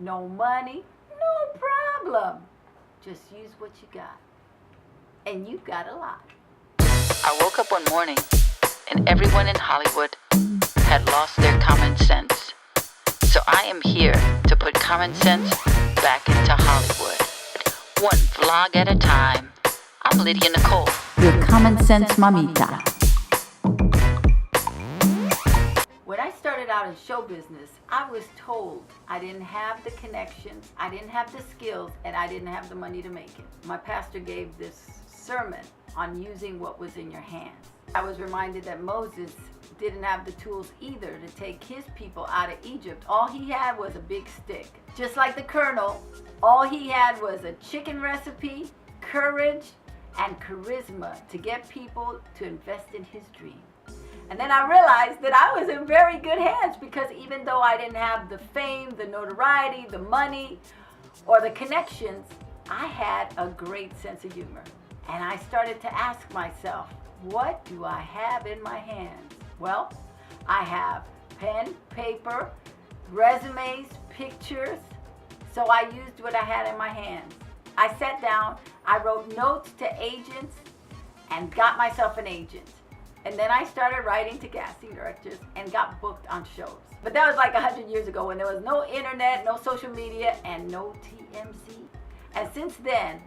No money? No problem. Just use what you got. And you got a lot. I woke up one morning and everyone in Hollywood had lost their common sense. So I am here to put common sense back into Hollywood. One vlog at a time. I'm Lydia Nicole, your Common Sense Mamita. When I started out in show business, I was told I didn't have the connections, I didn't have the skills, and I didn't have the money to make it. My pastor gave this sermon on using what was in your hands. I was reminded that Moses didn't have the tools either to take his people out of Egypt. All he had was a big stick. Just like the colonel, all he had was a chicken recipe, courage, and charisma to get people to invest in his dream. And then I realized that I was in very good hands, because even though I didn't have the fame, the notoriety, the money, or the connections, I had a great sense of humor. And I started to ask myself, what do I have in my hands? Well, I have pen, paper, resumes, pictures. So I used what I had in my hands. I sat down, I wrote notes to agents, and got myself an agent. And then I started writing to casting directors and got booked on shows. But that was like 100 years ago, when there was no internet, no social media, and no TMZ. And since then,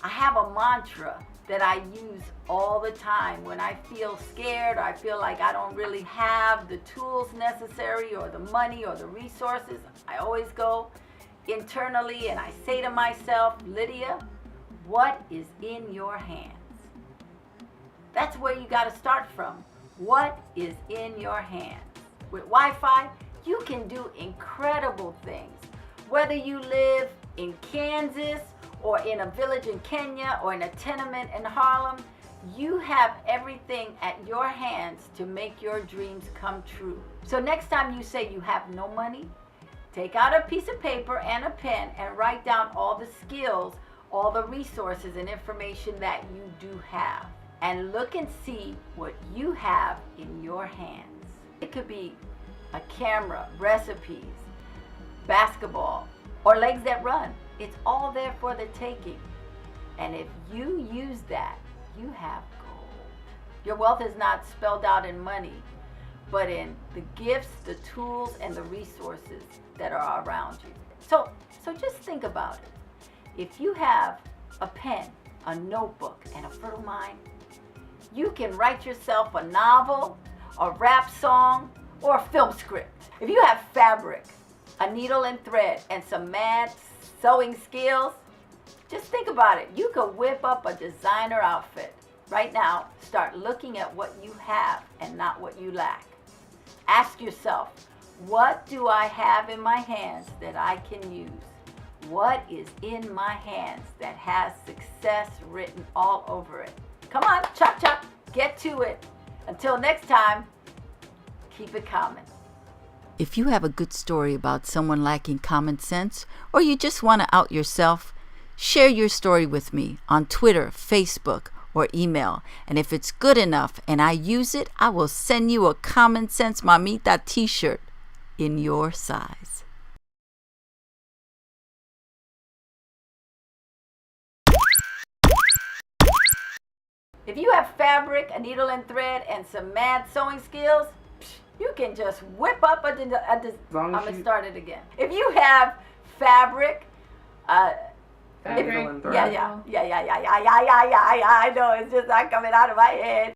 I have a mantra that I use all the time when I feel scared, or I feel like I don't really have the tools necessary, or the money, or the resources. I always go internally and I say to myself, Lydia, what is in your hands? That's where you got to start from. What is in your hands? With Wi-Fi, you can do incredible things. Whether you live in Kansas, or in a village in Kenya, or in a tenement in Harlem, you have everything at your hands to make your dreams come true. So next time you say you have no money, take out a piece of paper and a pen and write down all the skills, all the resources and information that you do have. And look and see what you have in your hands. It could be a camera, recipes, basketball, or legs that run. It's all there for the taking. And if you use that, you have gold. Your wealth is not spelled out in money, but in the gifts, the tools, and the resources that are around you. So just think about it. If you have a pen, a notebook, and a fertile mind, you can write yourself a novel, a rap song, or a film script. If you have fabric, a needle and thread, and some mad sewing skills, just think about it. You could whip up a designer outfit. Right now, start looking at what you have and not what you lack. Ask yourself, what do I have in my hands that I can use? What is in my hands that has success written all over it? Come on, chop chop, get to it. Until next time, keep it common. If you have a good story about someone lacking common sense, or you just want to out yourself, share your story with me on Twitter, Facebook, or email. And if it's good enough and I use it, I will send you a Common Sense Mamita t-shirt in your size. If you have fabric, a needle and thread, and some mad sewing skills, you can just whip up I'm gonna start it again. If you have fabric, Yeah, I know, it's just not coming out of my head.